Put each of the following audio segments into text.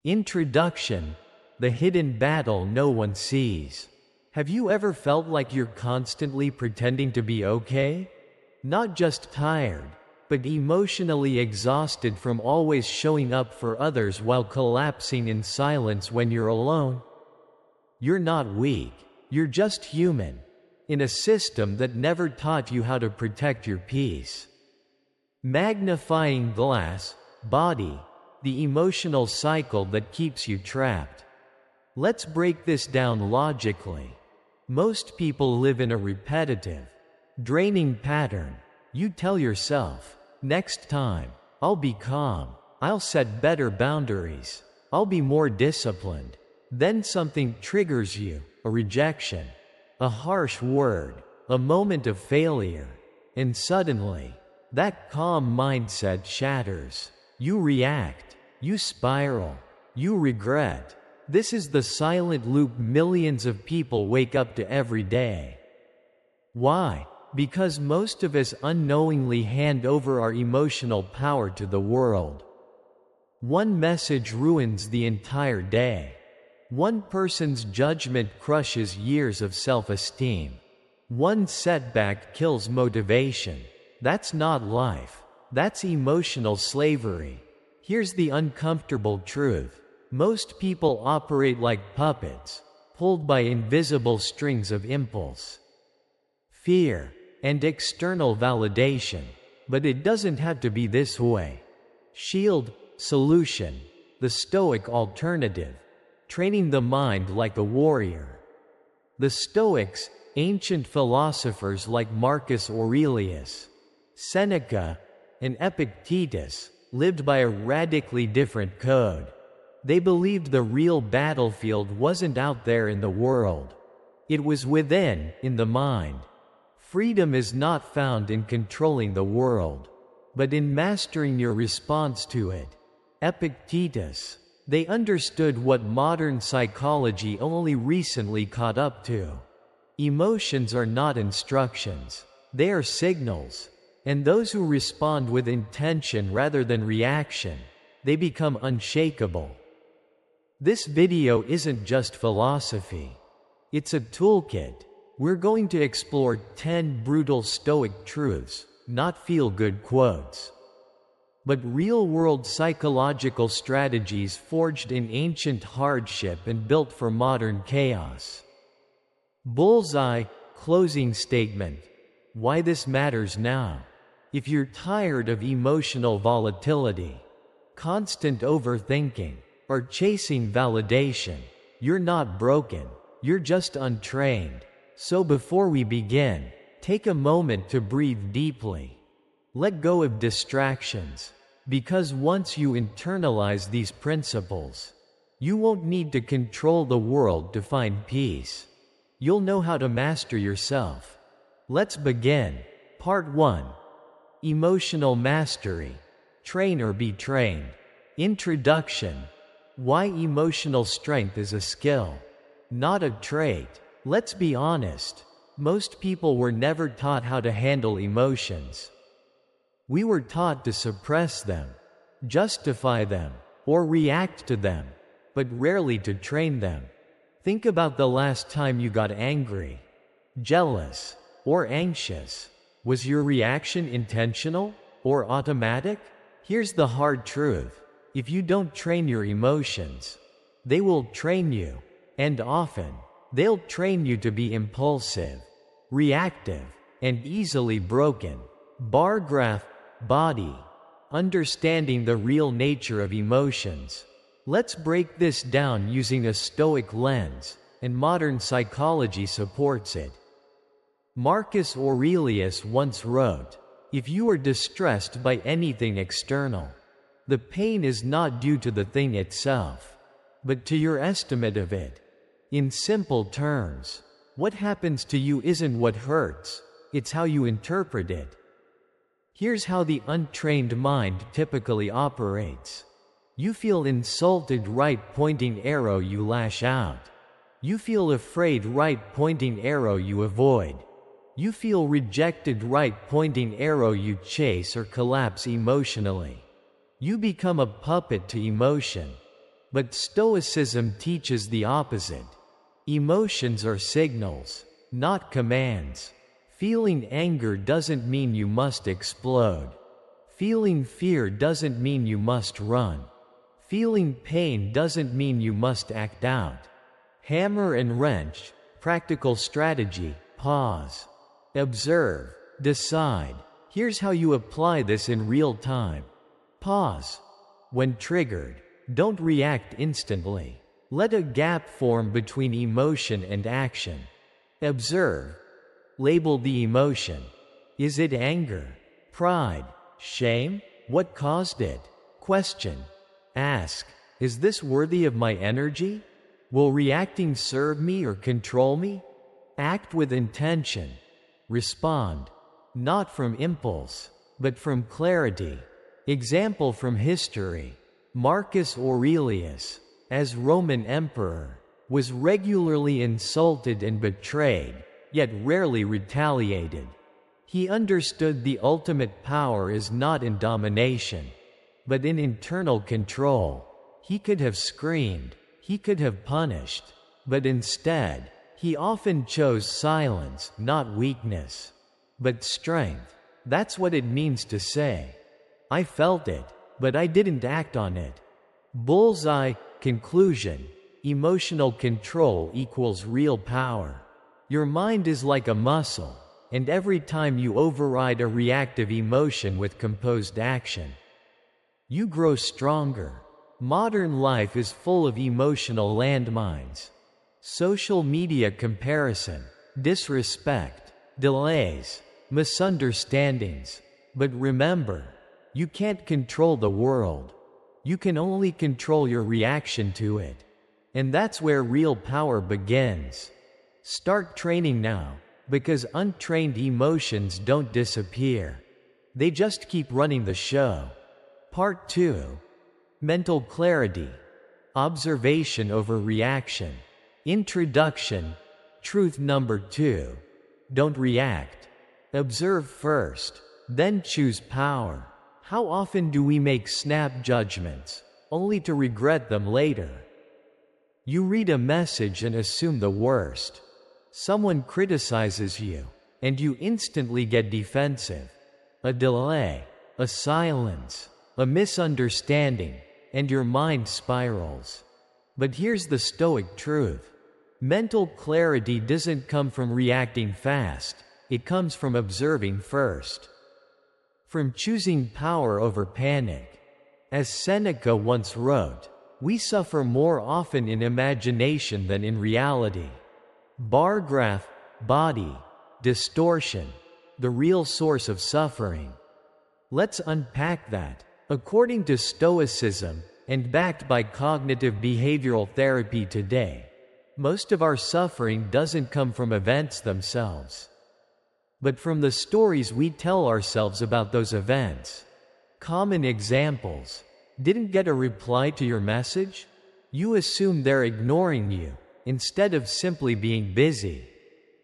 Introduction: the hidden battle no one sees. Have you ever felt like you're constantly pretending to be okay? Not just tired, but emotionally exhausted from always showing up for others while collapsing in silence when you're alone? You're not weak, you're just human, in a system that never taught you how to protect your peace. Magnifying glass, body, the emotional cycle that keeps you trapped. Let's break this down logically. Most people live in a repetitive, draining pattern. You tell yourself, next time, I'll be calm, I'll set better boundaries, I'll be more disciplined. Then something triggers you, a rejection, a harsh word, a moment of failure, and suddenly, that calm mindset shatters. You react, you spiral, you regret. This is the silent loop millions of people wake up to every day. Why? Because most of us unknowingly hand over our emotional power to the world. One message ruins the entire day. One person's judgment crushes years of self-esteem. One setback kills motivation. That's not life. That's emotional slavery. Here's the uncomfortable truth. Most people operate like puppets, pulled by invisible strings of impulse, fear, and external validation. But it doesn't have to be this way. Shield, solution, the Stoic alternative. Training the mind like a warrior. The Stoics, ancient philosophers like Marcus Aurelius, Seneca, and Epictetus, lived by a radically different code. They believed the real battlefield wasn't out there in the world. It was within, in the mind. Freedom is not found in controlling the world, but in mastering your response to it. Epictetus. They understood what modern psychology only recently caught up to. Emotions are not instructions. They are signals. And those who respond with intention rather than reaction, they become unshakable. This video isn't just philosophy. It's a toolkit. We're going to explore 10 brutal Stoic truths, not feel-good quotes, but real-world psychological strategies forged in ancient hardship and built for modern chaos. Bullseye, closing statement. Why this matters now. If you're tired of emotional volatility, constant overthinking, or chasing validation, you're not broken, you're just untrained. So before we begin, take a moment to breathe deeply. Let go of distractions, because once you internalize these principles, you won't need to control the world to find peace. You'll know how to master yourself. Let's begin. Part 1. Emotional Mastery. Train or be trained. Introduction. Why emotional strength is a skill, not a trait. Let's be honest. Most people were never taught how to handle emotions. We were taught to suppress them, justify them, or react to them, but rarely to train them. Think about the last time you got angry, jealous, or anxious. Was your reaction intentional or automatic? Here's the hard truth. If you don't train your emotions, they will train you, and often, they'll train you to be impulsive, reactive, and easily broken. Bar graph, body. Understanding the real nature of emotions. Let's break this down using a Stoic lens, and modern psychology supports it. Marcus Aurelius once wrote, "If you are distressed by anything external, the pain is not due to the thing itself, but to your estimate of it." In simple terms, what happens to you isn't what hurts, it's how you interpret it. Here's how the untrained mind typically operates. You feel insulted, right pointing arrow, you lash out. You feel afraid, right pointing arrow, you avoid. You feel rejected, right pointing arrow, you chase or collapse emotionally. You become a puppet to emotion. But Stoicism teaches the opposite. Emotions are signals, not commands. Feeling anger doesn't mean you must explode. Feeling fear doesn't mean you must run. Feeling pain doesn't mean you must act out. Hammer and wrench, practical strategy, pause. Observe, decide. Here's how you apply this in real time. Pause. When triggered, don't react instantly. Let a gap form between emotion and action. Observe. Label the emotion. Is it anger, pride, shame? What caused it? Question. Ask, is this worthy of my energy? Will reacting serve me or control me? Act with intention. Respond, not from impulse, but from clarity. Example from history. Marcus Aurelius, as Roman emperor, was regularly insulted and betrayed, yet rarely retaliated. He understood the ultimate power is not in domination, but in internal control. He could have screamed, he could have punished, but instead, he often chose silence, not weakness, but strength. That's what it means to say, I felt it, but I didn't act on it. Bullseye. Conclusion. Emotional control equals real power. Your mind is like a muscle, and every time you override a reactive emotion with composed action, you grow stronger. Modern life is full of emotional landmines. Social media comparison, disrespect, delays, misunderstandings. But remember, you can't control the world. You can only control your reaction to it. And that's where real power begins. Start training now, because untrained emotions don't disappear. They just keep running the show. Part 2. Mental clarity. Observation over reaction. Introduction. Truth number 2. Don't react. Observe first, then choose power. How often do we make snap judgments, only to regret them later? You read a message and assume the worst. Someone criticizes you, and you instantly get defensive. A delay, a silence, a misunderstanding, and your mind spirals. But here's the Stoic truth. Mental clarity doesn't come from reacting fast, it comes from observing first. From choosing power over panic. As Seneca once wrote, we suffer more often in imagination than in reality. Bar graph, body, distortion, the real source of suffering. Let's unpack that. According to Stoicism, and backed by cognitive behavioral therapy today, most of our suffering doesn't come from events themselves, but from the stories we tell ourselves about those events. Common examples. Didn't get a reply to your message? You assume they're ignoring you, instead of simply being busy.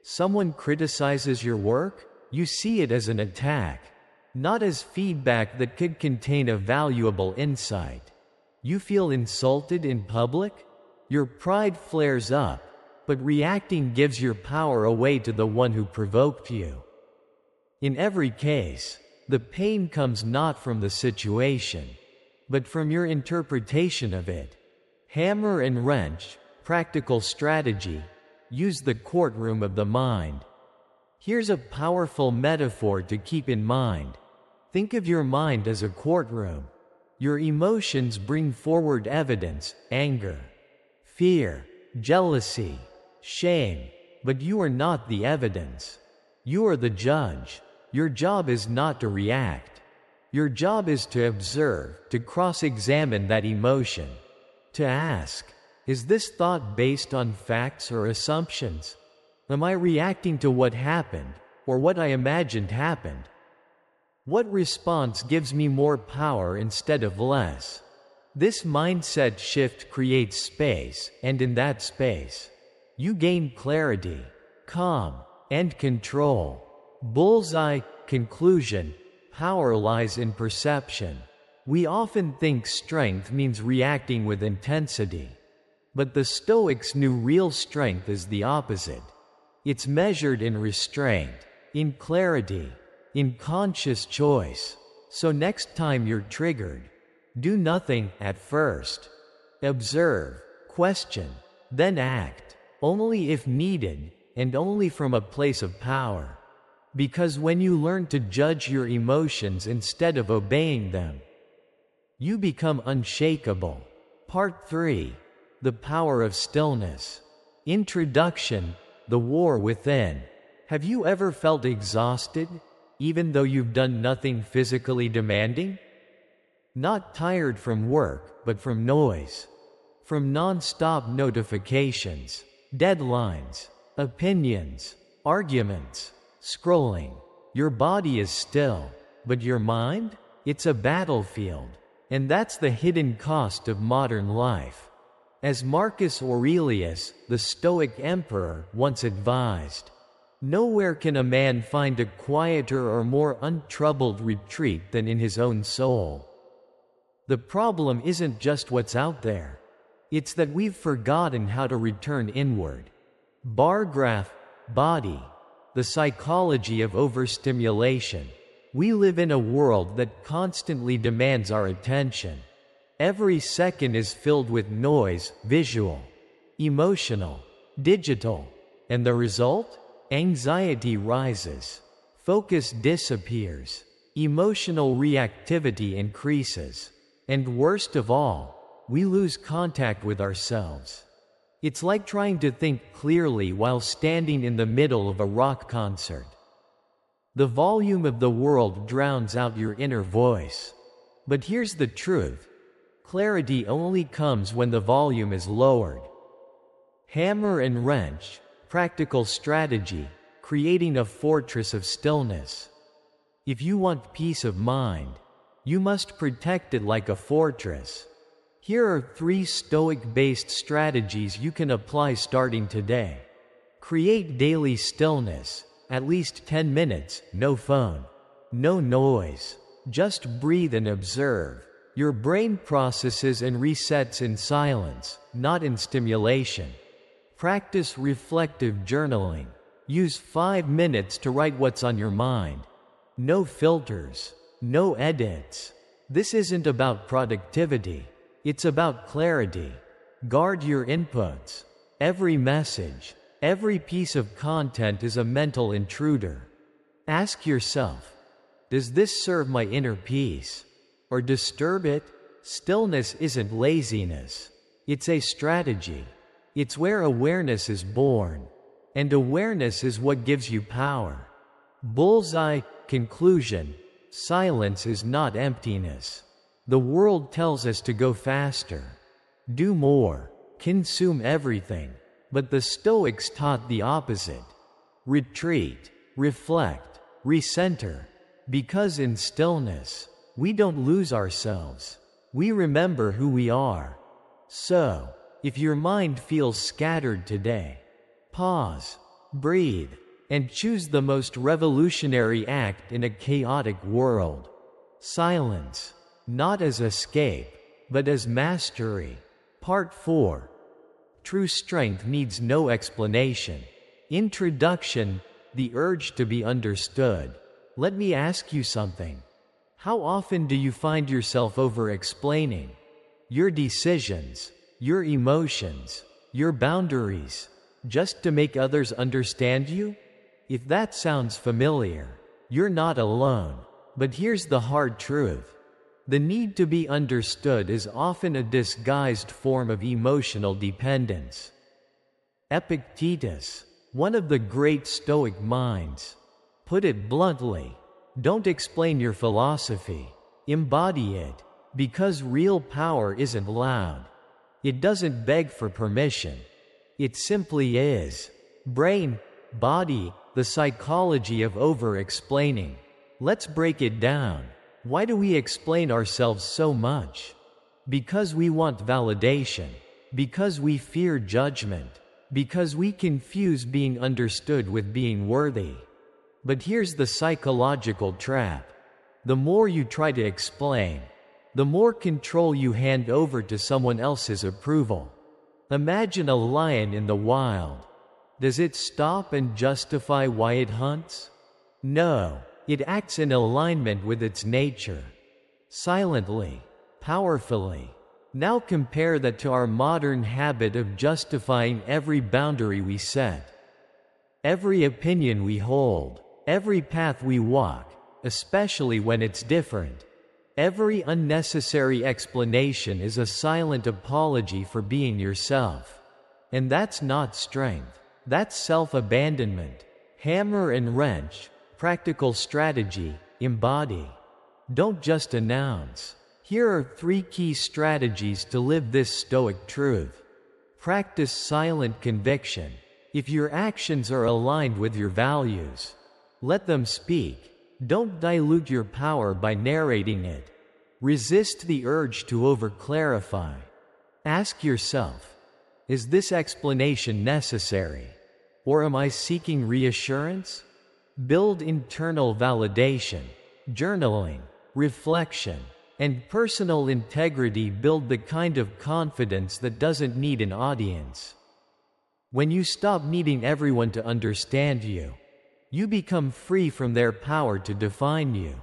Someone criticizes your work? You see it as an attack, not as feedback that could contain a valuable insight. You feel insulted in public? Your pride flares up, but reacting gives your power away to the one who provoked you. In every case, the pain comes not from the situation, but from your interpretation of it. Hammer and wrench, practical strategy. Use the courtroom of the mind. Here's a powerful metaphor to keep in mind. Think of your mind as a courtroom. Your emotions bring forward evidence, anger, fear, jealousy, shame, but you are not the evidence. You are the judge. Your job is not to react. Your job is to observe, to cross-examine that emotion, to ask, is this thought based on facts or assumptions? Am I reacting to what happened, or what I imagined happened? What response gives me more power instead of less? This mindset shift creates space, and in that space, you gain clarity, calm, and control. Bullseye. Conclusion. Power lies in perception. We often think strength means reacting with intensity. But the Stoics knew real strength is the opposite. It's measured in restraint, in clarity, in conscious choice. So next time you're triggered, do nothing at first. Observe, question, then act, only if needed, and only from a place of power. Because when you learn to judge your emotions instead of obeying them, you become unshakable. Part 3. The Power of Stillness. Introduction. The War Within. Have you ever felt exhausted, even though you've done nothing physically demanding? Not tired from work, but from noise. From non-stop notifications, deadlines, opinions, arguments, scrolling. Your body is still, but your mind? It's a battlefield. And that's the hidden cost of modern life. As Marcus Aurelius, the Stoic emperor, once advised, nowhere can a man find a quieter or more untroubled retreat than in his own soul. The problem isn't just what's out there. It's that we've forgotten how to return inward. Bar graph, body, the psychology of overstimulation. We live in a world that constantly demands our attention. Every second is filled with noise, visual, emotional, digital. And the result? Anxiety rises. Focus disappears. Emotional reactivity increases. And worst of all, we lose contact with ourselves. It's like trying to think clearly while standing in the middle of a rock concert. The volume of the world drowns out your inner voice. But here's the truth. Clarity only comes when the volume is lowered. Hammer and wrench, practical strategy, creating a fortress of stillness. If you want peace of mind, you must protect it like a fortress. Here are 3 Stoic-based strategies you can apply starting today. Create daily stillness, at least 10 minutes, no phone, no noise. Just breathe and observe. Your brain processes and resets in silence, not in stimulation. Practice reflective journaling. Use 5 minutes to write what's on your mind. No filters, no edits. This isn't about productivity. It's about clarity. Guard your inputs. Every message, every piece of content is a mental intruder. Ask yourself, does this serve my inner peace? Or disturb it? Stillness isn't laziness. It's a strategy. It's where awareness is born. And awareness is what gives you power. Bullseye. Conclusion. Silence is not emptiness. The world tells us to go faster, do more, consume everything. But the Stoics taught the opposite. Retreat, reflect, recenter. Because in stillness, we don't lose ourselves. We remember who we are. So, if your mind feels scattered today, pause, breathe, and choose the most revolutionary act in a chaotic world. Silence. Not as escape, but as mastery. Part 4. True strength needs no explanation. Introduction. The urge to be understood. Let me ask you something. How often do you find yourself over-explaining your decisions, your emotions, your boundaries, just to make others understand you? If that sounds familiar, you're not alone. But here's the hard truth. The need to be understood is often a disguised form of emotional dependence. Epictetus, one of the great Stoic minds, put it bluntly, don't explain your philosophy, embody it, because real power isn't loud. It doesn't beg for permission. It simply is. Brain, body, the psychology of over-explaining. Let's break it down. Why do we explain ourselves so much? Because we want validation. Because we fear judgment. Because we confuse being understood with being worthy. But here's the psychological trap. The more you try to explain, the more control you hand over to someone else's approval. Imagine a lion in the wild. Does it stop and justify why it hunts? No, it acts in alignment with its nature. Silently, powerfully. Now compare that to our modern habit of justifying every boundary we set. Every opinion we hold, every path we walk, especially when it's different. Every unnecessary explanation is a silent apology for being yourself. And that's not strength. That's self-abandonment. Hammer and wrench, practical strategy, embody. Don't just announce. Here are 3 key strategies to live this Stoic truth. Practice silent conviction. If your actions are aligned with your values, let them speak. Don't dilute your power by narrating it. Resist the urge to over-clarify. Ask yourself, is this explanation necessary? Or am I seeking reassurance? Build internal validation. Journaling, reflection, and personal integrity build the kind of confidence that doesn't need an audience. When you stop needing everyone to understand you, you become free from their power to define you.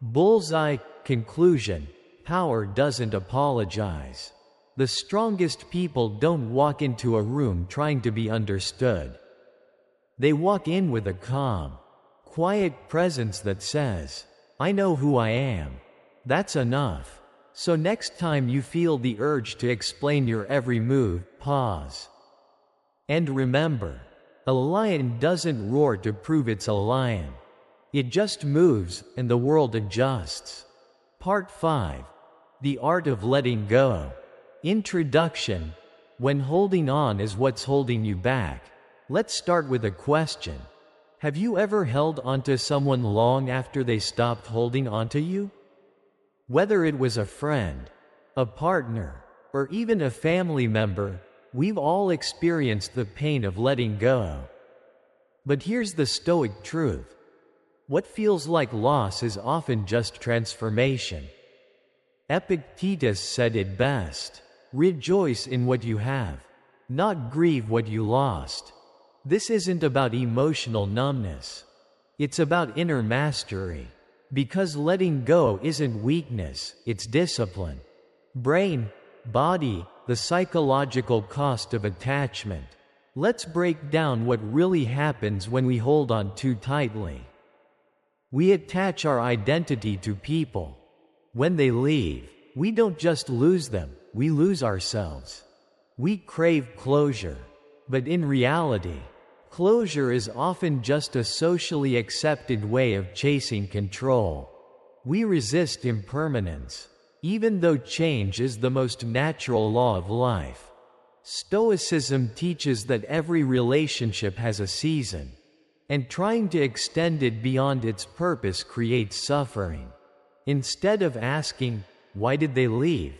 Bullseye. Conclusion. Power doesn't apologize. The strongest people don't walk into a room trying to be understood. They walk in with a calm, quiet presence that says, I know who I am. That's enough. So next time you feel the urge to explain your every move, pause. And remember, a lion doesn't roar to prove it's a lion. It just moves, and the world adjusts. Part 5. The Art of Letting Go. Introduction. When holding on is what's holding you back, let's start with a question. Have you ever held onto someone long after they stopped holding onto you? Whether it was a friend, a partner, or even a family member, we've all experienced the pain of letting go. But here's the Stoic truth. What feels like loss is often just transformation. Epictetus said it best, rejoice in what you have, not grieve what you lost. This isn't about emotional numbness. It's about inner mastery. Because letting go isn't weakness, it's discipline. Brain, body, the psychological cost of attachment. Let's break down what really happens when we hold on too tightly. We attach our identity to people. When they leave, we don't just lose them, we lose ourselves. We crave closure. But in reality, closure is often just a socially accepted way of chasing control. We resist impermanence, even though change is the most natural law of life. Stoicism teaches that every relationship has a season, and trying to extend it beyond its purpose creates suffering. Instead of asking, why did they leave?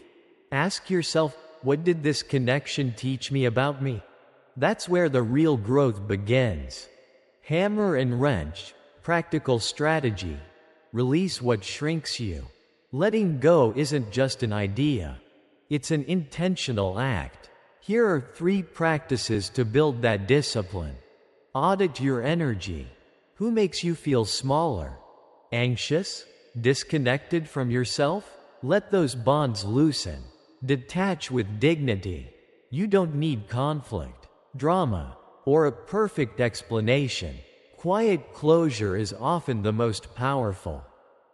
Ask yourself, what did this connection teach me about me? That's where the real growth begins. Hammer and wrench, practical strategy. Release what shrinks you. Letting go isn't just an idea. It's an intentional act. Here are 3 practices to build that discipline. Audit your energy. Who makes you feel smaller? Anxious? Disconnected from yourself? Let those bonds loosen. Detach with dignity. You don't need conflict, drama, or a perfect explanation. Quiet closure is often the most powerful.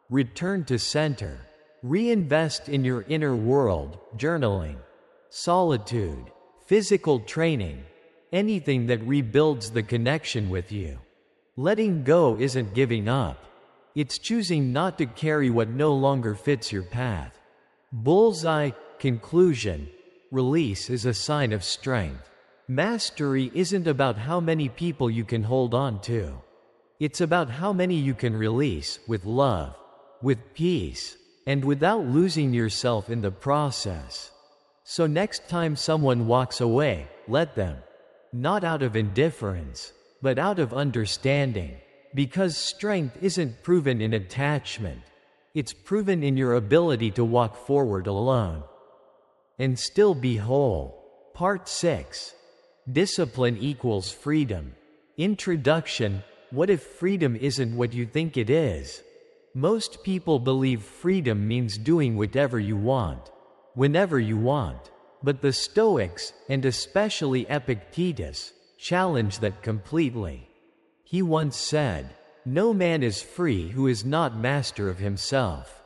Return to center. Reinvest in your inner world, journaling, solitude, physical training, anything that rebuilds the connection with you. Letting go isn't giving up. It's choosing not to carry what no longer fits your path. Bullseye. Conclusion. Release is a sign of strength. Mastery isn't about how many people you can hold on to. It's about how many you can release with love, with peace, and without losing yourself in the process. So next time someone walks away, let them. Not out of indifference, but out of understanding. Because strength isn't proven in attachment. It's proven in your ability to walk forward alone and still be whole. Part 6. Discipline equals freedom. Introduction. What if freedom isn't what you think it is? Most people believe freedom means doing whatever you want, whenever you want. But the Stoics, and especially Epictetus, challenge that completely. He once said, "No man is free who is not master of himself."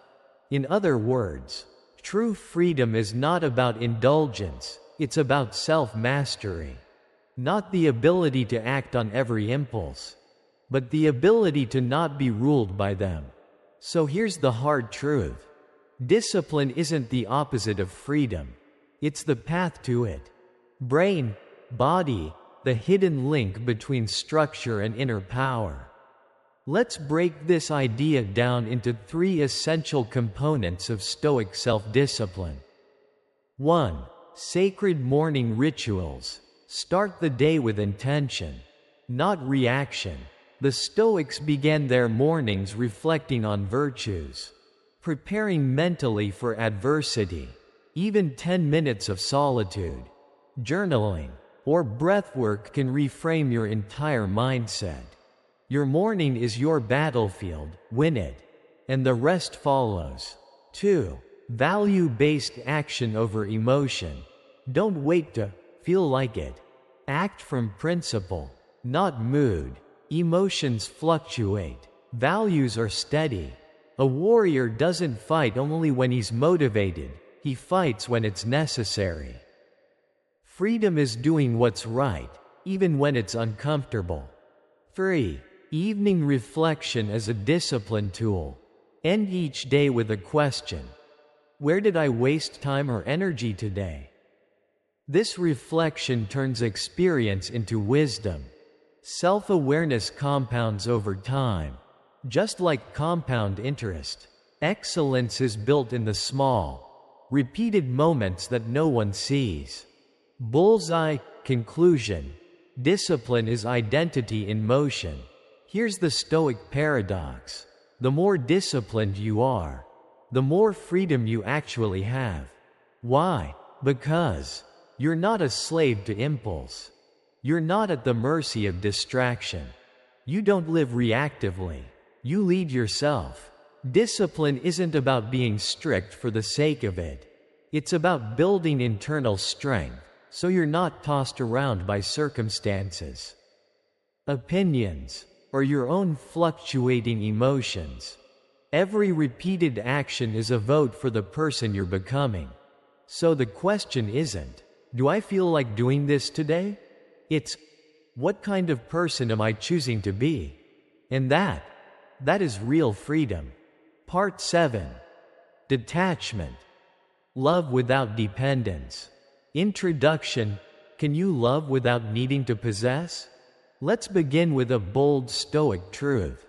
In other words, true freedom is not about indulgence, it's about self-mastery. Not the ability to act on every impulse, but the ability to not be ruled by them. So here's the hard truth. Discipline isn't the opposite of freedom. It's the path to it. Brain, body, the hidden link between structure and inner power. Let's break this idea down into 3 essential components of Stoic self-discipline. 1. Sacred morning rituals. Start the day with intention, not reaction. The Stoics began their mornings reflecting on virtues, preparing mentally for adversity. Even 10 minutes of solitude, journaling, or breathwork can reframe your entire mindset. Your morning is your battlefield, win it, and the rest follows. 2. Value-based action over emotion. Don't wait to feel like it. Act from principle, not mood. Emotions fluctuate. Values are steady. A warrior doesn't fight only when he's motivated. He fights when it's necessary. Freedom is doing what's right, even when it's uncomfortable. 3. Evening reflection as a discipline tool. End each day with a question. Where did I waste time or energy today? This reflection turns experience into wisdom. Self-awareness compounds over time. Just like compound interest, excellence is built in the small, repeated moments that no one sees. Bullseye. Conclusion. Discipline is identity in motion. Here's the Stoic paradox. The more disciplined you are, the more freedom you actually have. Why? Because you're not a slave to impulse. You're not at the mercy of distraction. You don't live reactively. You lead yourself. Discipline isn't about being strict for the sake of it. It's about building internal strength, so you're not tossed around by circumstances, opinions, or your own fluctuating emotions. Every repeated action is a vote for the person you're becoming. So the question isn't, do I feel like doing this today? It's, what kind of person am I choosing to be? And that is real freedom. Part 7. Detachment. Love without dependence. Introduction. Can you love without needing to possess? Let's begin with a bold Stoic truth.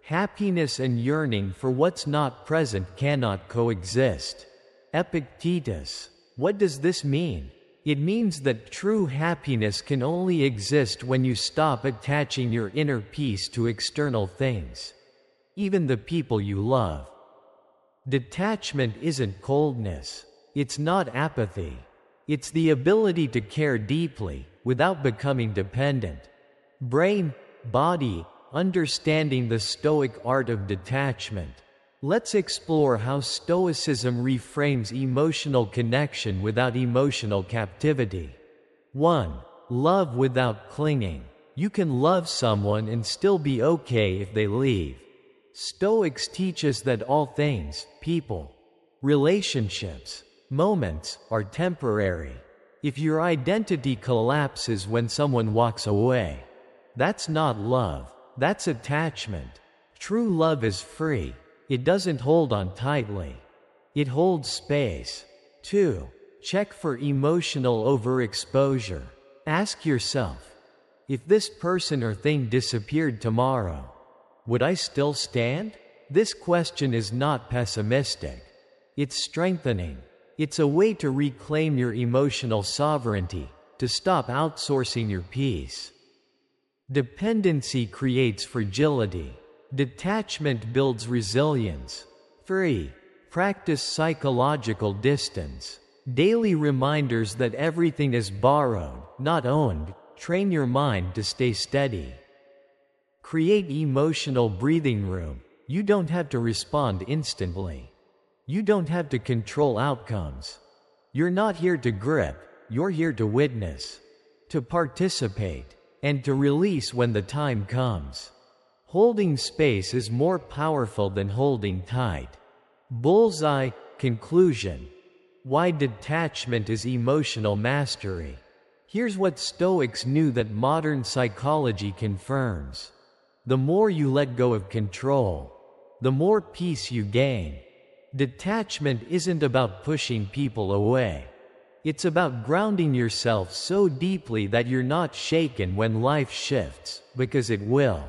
Happiness and yearning for what's not present cannot coexist. Epictetus. What does this mean? It means that true happiness can only exist when you stop attaching your inner peace to external things, even the people you love. Detachment isn't coldness. It's not apathy. It's the ability to care deeply without becoming dependent. Brain, body, understanding the Stoic art of detachment. Let's explore how Stoicism reframes emotional connection without emotional captivity. 1. Love without clinging. You can love someone and still be okay if they leave. Stoics teach us that all things, people, relationships, moments, are temporary. If your identity collapses when someone walks away, that's not love, that's attachment. True love is free. It doesn't hold on tightly. It holds space. 2. Check for emotional overexposure. Ask yourself, if this person or thing disappeared tomorrow, would I still stand? This question is not pessimistic. It's strengthening. It's a way to reclaim your emotional sovereignty, to stop outsourcing your peace. Dependency creates fragility. Detachment builds resilience. 3. Practice psychological distance. Daily reminders that everything is borrowed, not owned, train your mind to stay steady. Create emotional breathing room. You don't have to respond instantly. You don't have to control outcomes. You're not here to grip, you're here to witness, to participate, and to release when the time comes. Holding space is more powerful than holding tight. Bullseye. Conclusion. Why detachment is emotional mastery. Here's what Stoics knew that modern psychology confirms. The more you let go of control, the more peace you gain. Detachment isn't about pushing people away. It's about grounding yourself so deeply that you're not shaken when life shifts, because it will.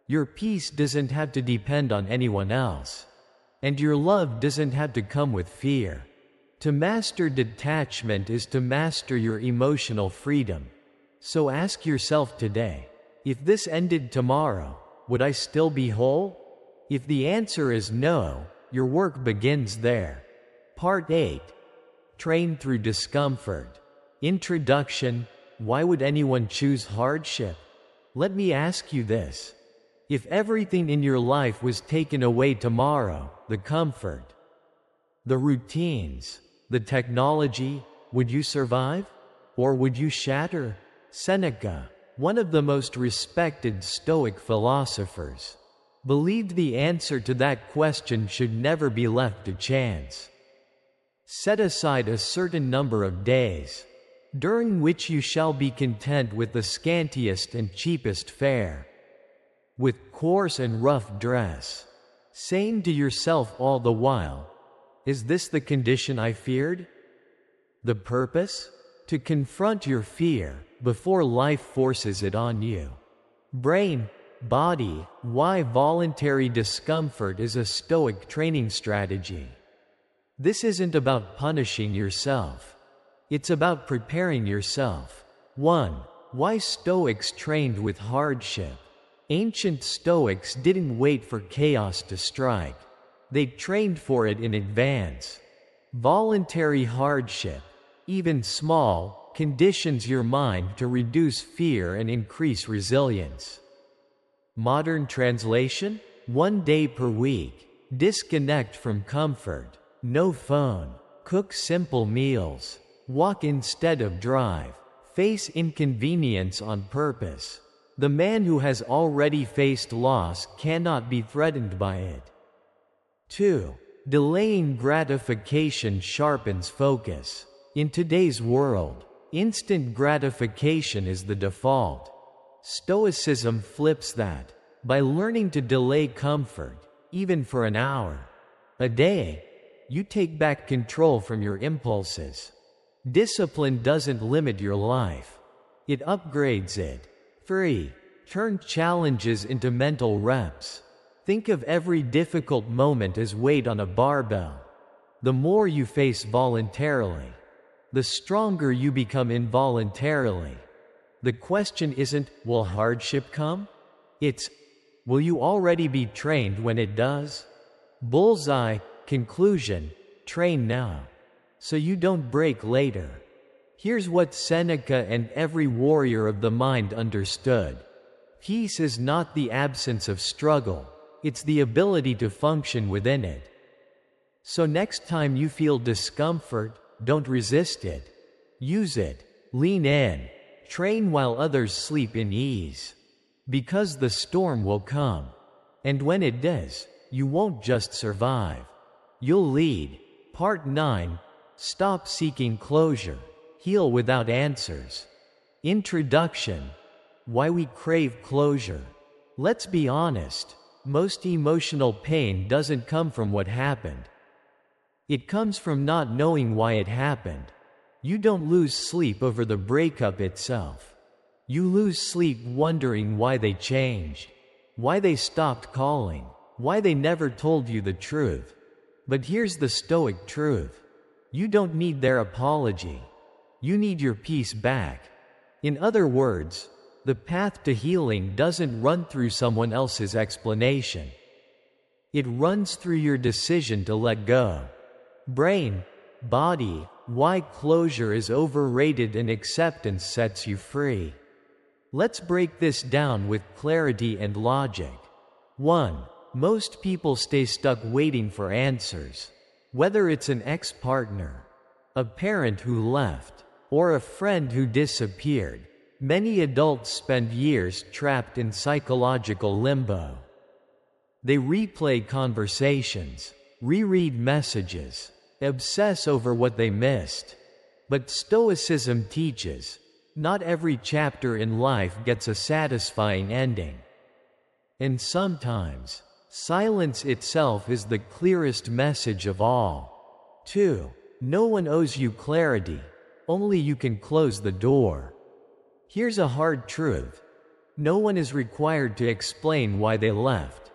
Your peace doesn't have to depend on anyone else. And your love doesn't have to come with fear. To master detachment is to master your emotional freedom. So ask yourself today, if this ended tomorrow, would I still be whole? If the answer is no, your work begins there. Part 8. Train through discomfort. Introduction. Why would anyone choose hardship? Let me ask you this. If everything in your life was taken away tomorrow, the comfort, the routines, the technology, would you survive? Or would you shatter? Seneca, one of the most respected Stoic philosophers, believed the answer to that question should never be left to chance. Set aside a certain number of days, during which you shall be content with the scantiest and cheapest fare, with coarse and rough dress, saying to yourself all the while, is this the condition I feared? The purpose? To confront your fear before life forces it on you. Brain, body. Why voluntary discomfort is a Stoic training strategy. This isn't about punishing yourself. It's about preparing yourself. 1. Why Stoics trained with hardship. Ancient Stoics didn't wait for chaos to strike. They trained for it in advance. Voluntary hardship, even small, conditions your mind to reduce fear and increase resilience. Modern translation? 1 day per week. Disconnect from comfort. No phone. Cook simple meals. Walk instead of drive. Face inconvenience on purpose. The man who has already faced loss cannot be threatened by it. 2. Delaying gratification sharpens focus. In today's world, instant gratification is the default. Stoicism flips that. By learning to delay comfort, even for an hour a day, you take back control from your impulses. Discipline doesn't limit your life. It upgrades it. 3. Turn challenges into mental reps. Think of every difficult moment as weight on a barbell. The more you face voluntarily, the stronger you become involuntarily. The question isn't, will hardship come? It's, will you already be trained when it does? Bullseye. Conclusion. Train now, so you don't break later. Here's what Seneca and every warrior of the mind understood. Peace is not the absence of struggle, it's the ability to function within it. So next time you feel discomfort, don't resist it. Use it. Lean in. Train while others sleep in ease. Because the storm will come. And when it does, you won't just survive. You'll lead. Part 9. Stop seeking closure. Heal without answers. Introduction. Why we crave closure. Let's be honest. Most emotional pain doesn't come from what happened. It comes from not knowing why it happened. You don't lose sleep over the breakup itself. You lose sleep wondering why they changed, why they stopped calling, why they never told you the truth. But here's the Stoic truth. You don't need their apology. You need your peace back. In other words, the path to healing doesn't run through someone else's explanation. It runs through your decision to let go. Brain, body, why closure is overrated and acceptance sets you free. Let's break this down with clarity and logic. 1. Most people stay stuck waiting for answers. Whether it's an ex-partner, a parent who left, or a friend who disappeared, many adults spend years trapped in psychological limbo. They replay conversations, reread messages, obsess over what they missed. But Stoicism teaches, not every chapter in life gets a satisfying ending. And sometimes, silence itself is the clearest message of all. 2. No one owes you clarity, only you can close the door. Here's a hard truth. No one is required to explain why they left.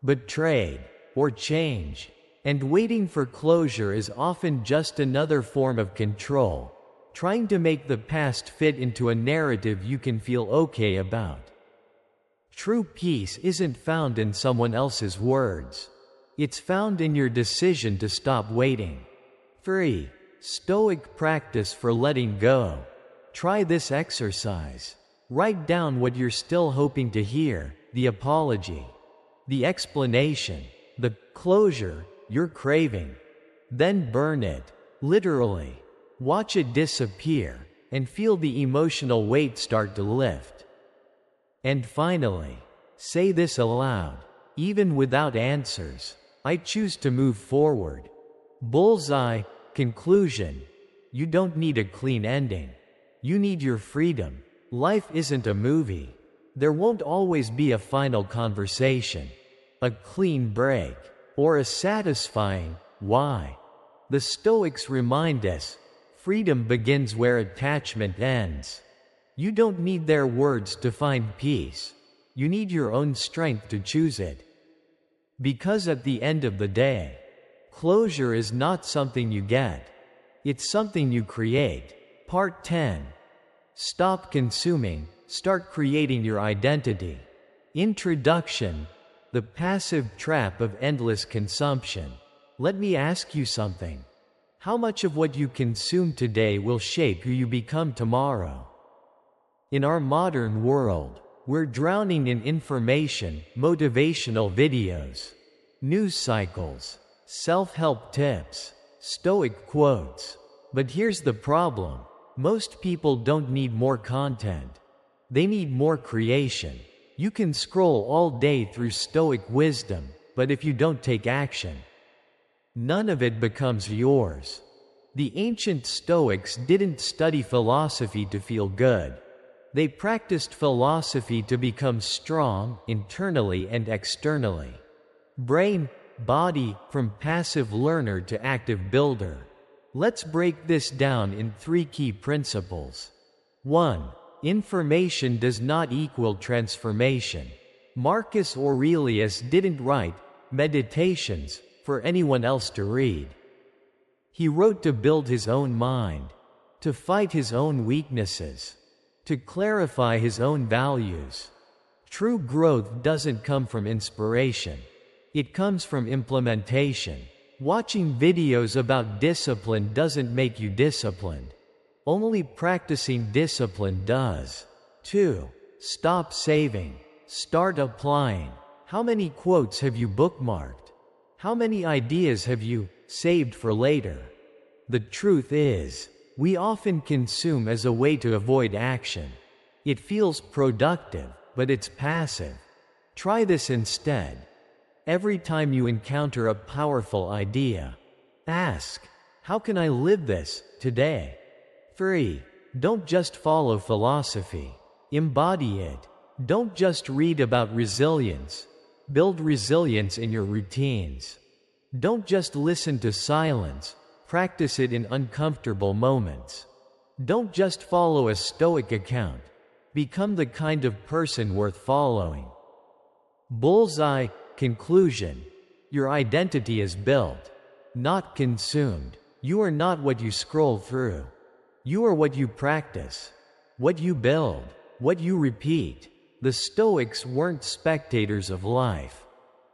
Betrayed, or change, and waiting for closure is often just another form of control, trying to make the past fit into a narrative you can feel okay about. True peace isn't found in someone else's words. It's found in your decision to stop waiting. 3. Stoic practice for letting go. Try this exercise. Write down what you're still hoping to hear, the apology, the explanation, the closure you're craving. Then burn it, literally. Watch it disappear, and feel the emotional weight start to lift. And finally, say this aloud, even without answers, I choose to move forward. Bullseye, conclusion. You don't need a clean ending. You need your freedom. Life isn't a movie. There won't always be a final conversation, a clean break, or a satisfying why. The Stoics remind us, freedom begins where attachment ends. You don't need their words to find peace. You need your own strength to choose it. Because at the end of the day, closure is not something you get. It's something you create. Part 10. Stop consuming, start creating your identity. Introduction. The passive trap of endless consumption. Let me ask you something. How much of what you consume today will shape who you become tomorrow? In our modern world, we're drowning in information, motivational videos, news cycles, self-help tips, Stoic quotes. But here's the problem. Most people don't need more content. They need more creation. You can scroll all day through Stoic wisdom, but if you don't take action, none of it becomes yours. The ancient Stoics didn't study philosophy to feel good. They practiced philosophy to become strong, internally and externally. Brain, body, from passive learner to active builder. Let's break this down in 3 key principles. 1. Information does not equal transformation. Marcus Aurelius didn't write Meditations for anyone else to read. He wrote to build his own mind, to fight his own weaknesses, to clarify his own values. True growth doesn't come from inspiration. It comes from implementation. Watching videos about discipline doesn't make you disciplined. Only practicing discipline does. 2. Stop saving. Start applying. How many quotes have you bookmarked? How many ideas have you saved for later? The truth is, we often consume as a way to avoid action. It feels productive, but it's passive. Try this instead. Every time you encounter a powerful idea, ask, how can I live this today? 3. Don't just follow philosophy. Embody it. Don't just read about resilience. Build resilience in your routines. Don't just listen to silence. Practice it in uncomfortable moments. Don't just follow a Stoic account. Become the kind of person worth following. Bullseye, conclusion. Your identity is built, not consumed. You are not what you scroll through. You are what you practice, what you build, what you repeat. The Stoics weren't spectators of life.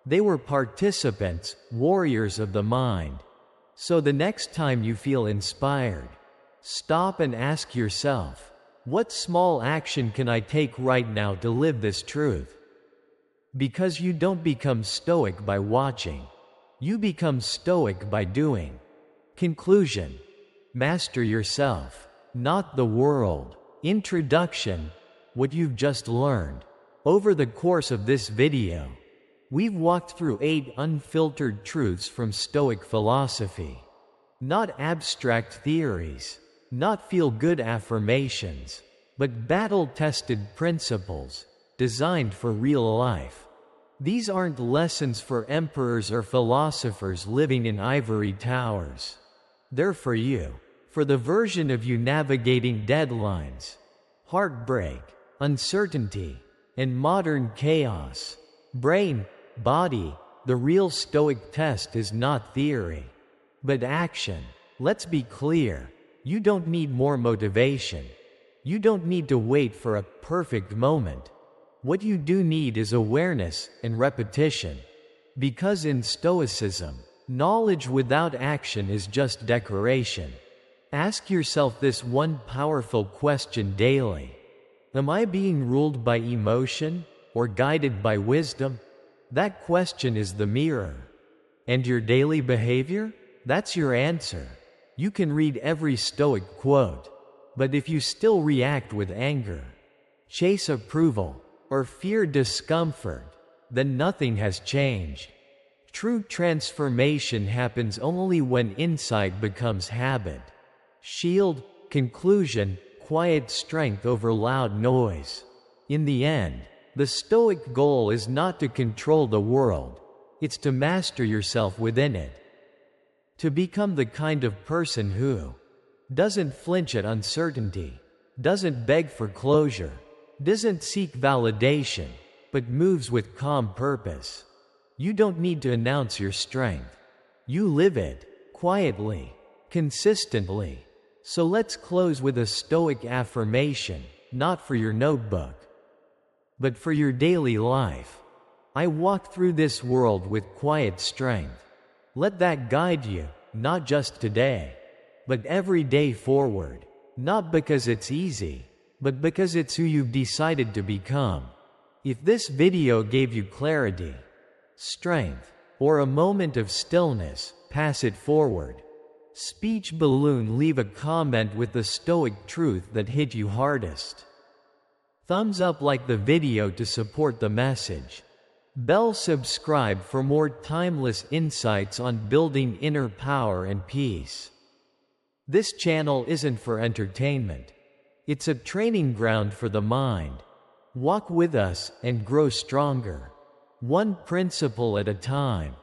They were participants, warriors of the mind. So the next time you feel inspired, stop and ask yourself, what small action can I take right now to live this truth? Because you don't become stoic by watching. You become stoic by doing. Conclusion: master yourself, not the world. Introduction: what you've just learned. Over the course of this video, we've walked through 8 unfiltered truths from Stoic philosophy. Not abstract theories, not feel-good affirmations, but battle-tested principles, designed for real life. These aren't lessons for emperors or philosophers living in ivory towers. They're for you, for the version of you navigating deadlines, heartbreak, uncertainty, and modern chaos. Brain, body, the real Stoic test is not theory, but action. Let's be clear, you don't need more motivation. You don't need to wait for a perfect moment. What you do need is awareness and repetition. Because in Stoicism, knowledge without action is just decoration. Ask yourself this one powerful question daily. Am I being ruled by emotion or guided by wisdom? That question is the mirror. And your daily behavior? That's your answer. You can read every Stoic quote, but if you still react with anger, chase approval, or fear discomfort, then nothing has changed. True transformation happens only when insight becomes habit. Shield, conclusion, quiet strength over loud noise. In the end, the Stoic goal is not to control the world, it's to master yourself within it. To become the kind of person who doesn't flinch at uncertainty, doesn't beg for closure, doesn't seek validation, but moves with calm purpose. You don't need to announce your strength. You live it, quietly, consistently. So let's close with a Stoic affirmation, not for your notebook, but for your daily life. I walk through this world with quiet strength. Let that guide you, not just today, but every day forward. Not because it's easy, but because it's who you've decided to become. If this video gave you clarity, strength, or a moment of stillness, pass it forward. Speech balloon, leave a comment with the Stoic truth that hit you hardest. Thumbs up, like the video to support the message. Bell, subscribe for more timeless insights on building inner power and peace. This channel isn't for entertainment. It's a training ground for the mind. Walk with us and grow stronger, one principle at a time.